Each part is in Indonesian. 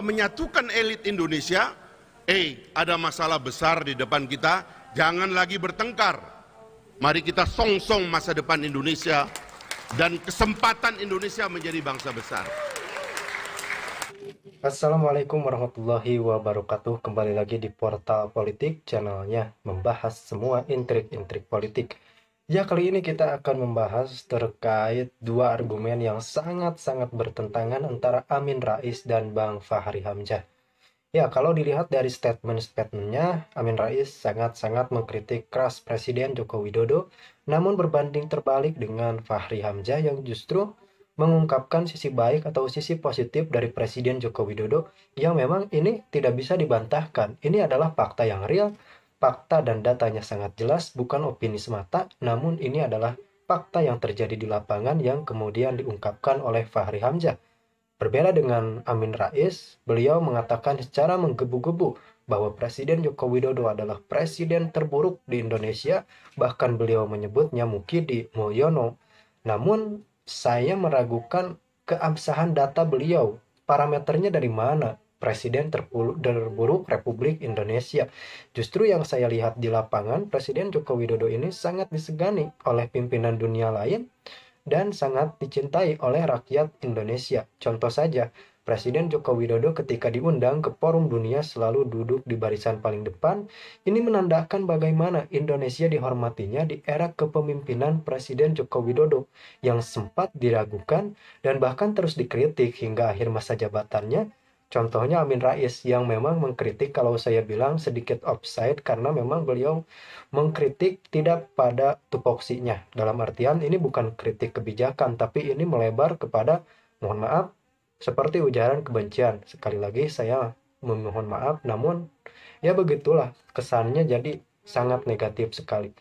Menyatukan elit Indonesia, ada masalah besar di depan kita, jangan lagi bertengkar. Mari kita song-song masa depan Indonesia dan kesempatan Indonesia menjadi bangsa besar. Assalamualaikum warahmatullahi wabarakatuh. Kembali lagi di Portal Politik, channelnya membahas semua intrik-intrik politik. Ya, kali ini kita akan membahas terkait dua argumen yang sangat-sangat bertentangan antara Amin Rais dan Bang Fahri Hamzah. Ya, kalau dilihat dari statement-statementnya, Amin Rais sangat-sangat mengkritik keras Presiden Joko Widodo, namun berbanding terbalik dengan Fahri Hamzah yang justru mengungkapkan sisi baik atau sisi positif dari Presiden Joko Widodo yang memang ini tidak bisa dibantahkan. Ini adalah fakta yang real, fakta dan datanya sangat jelas, bukan opini semata, namun ini adalah fakta yang terjadi di lapangan yang kemudian diungkapkan oleh Fahri Hamzah. Berbeda dengan Amin Rais, beliau mengatakan secara menggebu-gebu bahwa Presiden Joko Widodo adalah presiden terburuk di Indonesia, bahkan beliau menyebutnya Mukidi Mulyono. Namun saya meragukan keabsahan data beliau. Parameternya dari mana? Presiden terburuk Republik Indonesia. Justru yang saya lihat di lapangan, Presiden Joko Widodo ini sangat disegani oleh pimpinan dunia lain dan sangat dicintai oleh rakyat Indonesia. Contoh saja, Presiden Joko Widodo ketika diundang ke forum dunia selalu duduk di barisan paling depan. Ini menandakan bagaimana Indonesia dihormatinya di era kepemimpinan Presiden Joko Widodo yang sempat diragukan dan bahkan terus dikritik hingga akhir masa jabatannya. Contohnya Amin Rais yang memang mengkritik, kalau saya bilang sedikit offside, karena memang beliau mengkritik tidak pada tupoksinya. Dalam artian ini bukan kritik kebijakan, tapi ini melebar kepada, mohon maaf, seperti ujaran kebencian. Sekali lagi saya memohon maaf, namun ya begitulah kesannya, jadi sangat negatif sekali.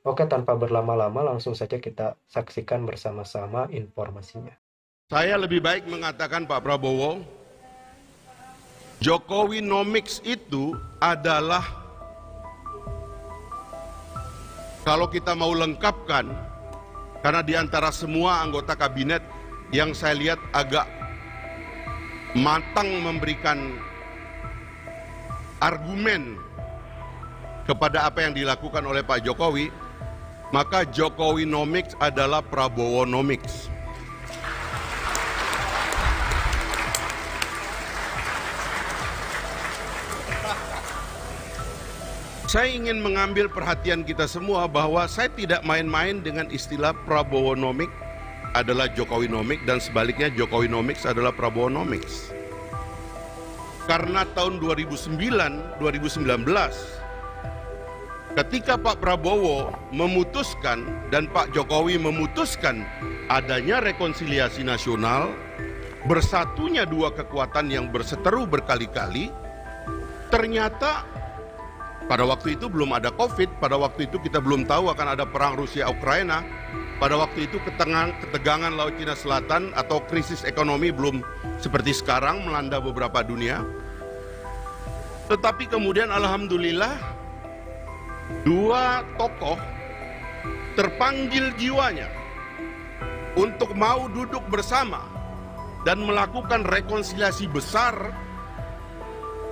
Oke, tanpa berlama-lama langsung saja kita saksikan bersama-sama informasinya. Saya lebih baik mengatakan Pak Prabowo, Jokowinomics itu adalah, kalau kita mau lengkapkan, karena di antara semua anggota kabinet yang saya lihat agak matang memberikan argumen kepada apa yang dilakukan oleh Pak Jokowi, maka Jokowinomics adalah Prabowonomics. Saya ingin mengambil perhatian kita semua bahwa saya tidak main-main dengan istilah Prabowonomics adalah Jokowinomics dan sebaliknya Jokowinomics adalah Prabowonomics. Karena tahun 2019 ketika Pak Prabowo memutuskan dan Pak Jokowi memutuskan adanya rekonsiliasi nasional, bersatunya dua kekuatan yang berseteru berkali-kali, ternyata pada waktu itu belum ada COVID, pada waktu itu kita belum tahu akan ada perang Rusia-Ukraina, pada waktu itu ketegangan Laut Cina Selatan atau krisis ekonomi belum seperti sekarang melanda beberapa dunia. Tetapi kemudian alhamdulillah dua tokoh terpanggil jiwanya untuk mau duduk bersama dan melakukan rekonsiliasi besar,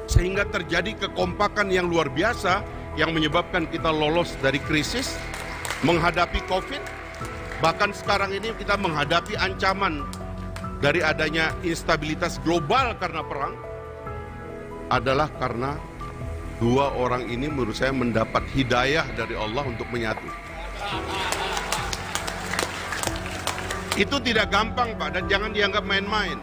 sehingga terjadi kekompakan yang luar biasa yang menyebabkan kita lolos dari krisis, menghadapi COVID, bahkan sekarang ini kita menghadapi ancaman dari adanya instabilitas global karena perang, adalah karena dua orang ini menurut saya mendapat hidayah dari Allah untuk menyatu. Itu tidak gampang, Pak, dan jangan dianggap main-main.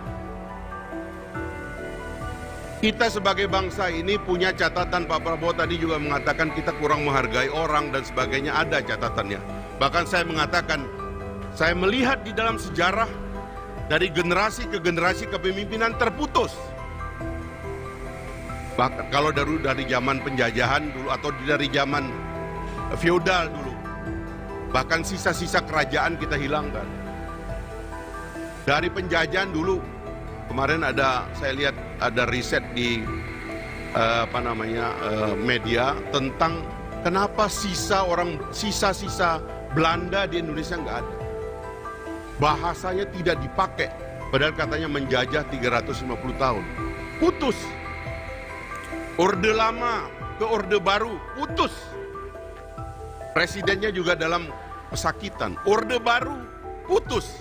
Kita sebagai bangsa ini punya catatan. Pak Prabowo tadi juga mengatakan kita kurang menghargai orang dan sebagainya, ada catatannya. Bahkan saya mengatakan, saya melihat di dalam sejarah dari generasi ke generasi kepemimpinan terputus. Bahkan kalau dari zaman penjajahan dulu atau dari zaman feodal dulu, bahkan sisa-sisa kerajaan kita hilangkan. Dari penjajahan dulu, kemarin saya lihat ada riset di media tentang kenapa sisa-sisa Belanda di Indonesia nggak ada. Bahasanya tidak dipakai, padahal katanya menjajah 350 tahun. putus. Orde lama ke orde baru, putus. Presidennya juga dalam pesakitan. Orde baru, putus.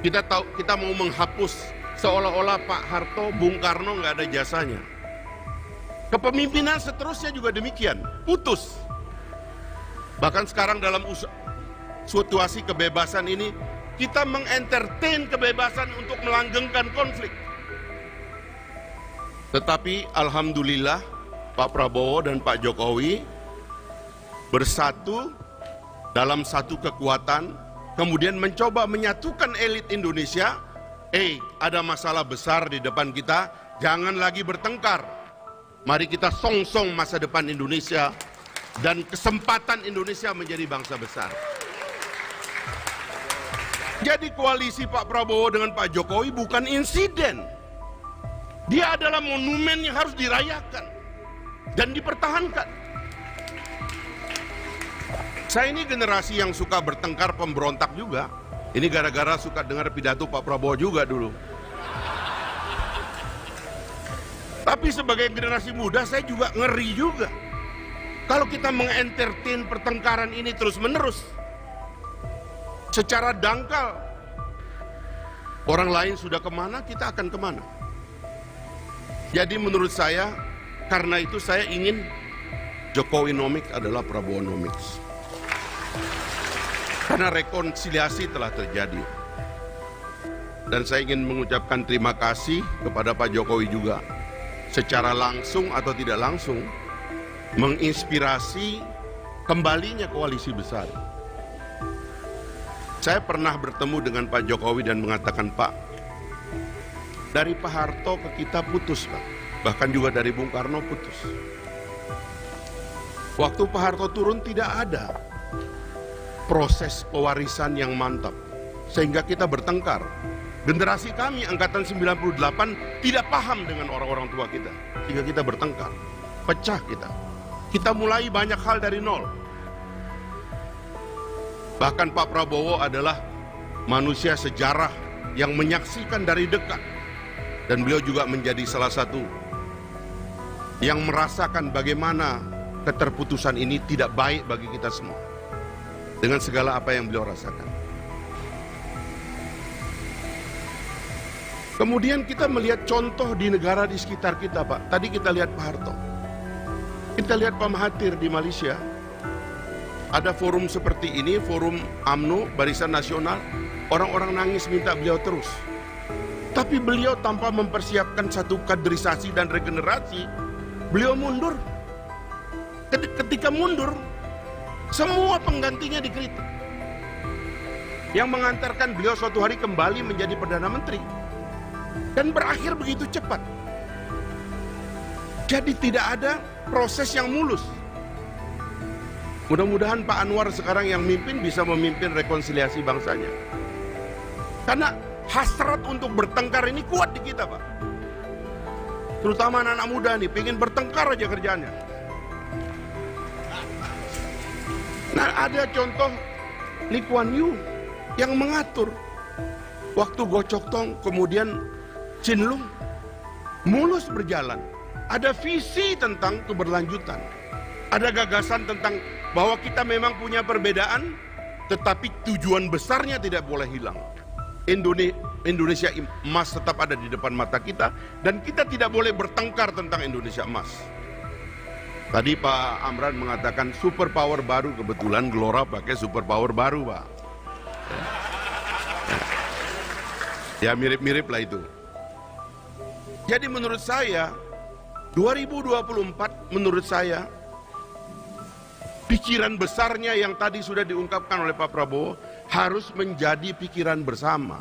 Kita tahu, kita mau menghapus seolah-olah Pak Harto, Bung Karno nggak ada jasanya. Kepemimpinan seterusnya juga demikian, putus. Bahkan sekarang dalam situasi kebebasan ini, kita mengentertain kebebasan untuk melanggengkan konflik. Tetapi alhamdulillah Pak Prabowo dan Pak Jokowi bersatu dalam satu kekuatan, kemudian mencoba menyatukan elit Indonesia. Ada masalah besar di depan kita, jangan lagi bertengkar. Mari kita song-song masa depan Indonesia dan kesempatan Indonesia menjadi bangsa besar. Jadi koalisi Pak Prabowo dengan Pak Jokowi bukan insiden. Dia adalah monumen yang harus dirayakan dan dipertahankan. Saya ini generasi yang suka bertengkar, pemberontak juga. Ini gara-gara suka dengar pidato Pak Prabowo juga dulu. Tapi sebagai generasi muda saya juga ngeri juga. Kalau kita mengentertain pertengkaran ini terus-menerus secara dangkal, orang lain sudah kemana, kita akan kemana. Jadi menurut saya, karena itu saya ingin Jokowinomics adalah Prabowonomics. Karena rekonsiliasi telah terjadi. Dan saya ingin mengucapkan terima kasih kepada Pak Jokowi juga. Secara langsung atau tidak langsung, menginspirasi kembalinya koalisi besar. Saya pernah bertemu dengan Pak Jokowi dan mengatakan, Pak, dari Pak Harto ke kita putus, Pak. Bahkan juga dari Bung Karno putus. Waktu Pak Harto turun tidak ada proses pewarisan yang mantap, sehingga kita bertengkar. Generasi kami angkatan 98 tidak paham dengan orang-orang tua kita, sehingga kita bertengkar, pecah kita. Kita mulai banyak hal dari nol. Bahkan Pak Prabowo adalah manusia sejarah yang menyaksikan dari dekat, dan beliau juga menjadi salah satu yang merasakan bagaimana keterputusan ini tidak baik bagi kita semua, dengan segala apa yang beliau rasakan. Kemudian kita melihat contoh di negara di sekitar kita, Pak. Tadi kita lihat Pak Harto. Kita lihat Pak Mahathir di Malaysia. Ada forum seperti ini, forum UMNO, Barisan Nasional. Orang-orang nangis minta beliau terus. Tapi beliau tanpa mempersiapkan satu kaderisasi dan regenerasi, beliau mundur. Ketika mundur, semua penggantinya dikritik. Yang mengantarkan beliau suatu hari kembali menjadi Perdana Menteri. Dan berakhir begitu cepat. Jadi tidak ada proses yang mulus. Mudah-mudahan Pak Anwar sekarang yang mimpin bisa memimpin rekonsiliasi bangsanya. Karena hasrat untuk bertengkar ini kuat di kita, Pak. Terutama anak-anak muda nih, pengen bertengkar aja kerjaannya. Nah, ada contoh Lee Kuan Yew yang mengatur. Waktu Gocok Tong, kemudian Chin Lung, mulus berjalan. Ada visi tentang keberlanjutan. Ada gagasan tentang bahwa kita memang punya perbedaan, tetapi tujuan besarnya tidak boleh hilang. Indonesia emas tetap ada di depan mata kita, dan kita tidak boleh bertengkar tentang Indonesia emas. Tadi Pak Amran mengatakan superpower baru, kebetulan Gelora pakai superpower baru, Pak. Ya mirip-mirip lah itu. Jadi menurut saya 2024 menurut saya pikiran besarnya yang tadi sudah diungkapkan oleh Pak Prabowo harus menjadi pikiran bersama.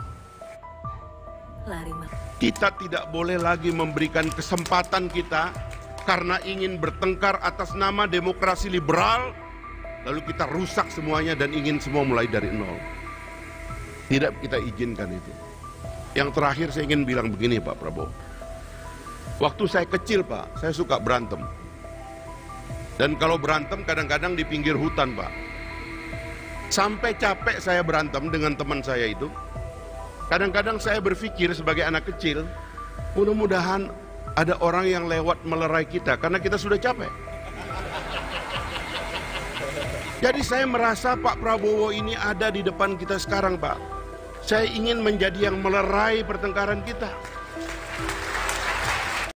Kita tidak boleh lagi memberikan kesempatan kita karena ingin bertengkar atas nama demokrasi liberal, lalu kita rusak semuanya dan ingin semua mulai dari nol. Tidak kita izinkan itu. Yang terakhir saya ingin bilang begini, Pak Prabowo. Waktu saya kecil, Pak, saya suka berantem. Dan kalau berantem kadang-kadang di pinggir hutan, Pak. Sampai capek saya berantem dengan teman saya itu. Kadang-kadang saya berpikir sebagai anak kecil, mudah-mudahan ada orang yang lewat melerai kita karena kita sudah capek. Jadi saya merasa Pak Prabowo ini ada di depan kita sekarang, Pak. Saya ingin menjadi yang melerai pertengkaran kita.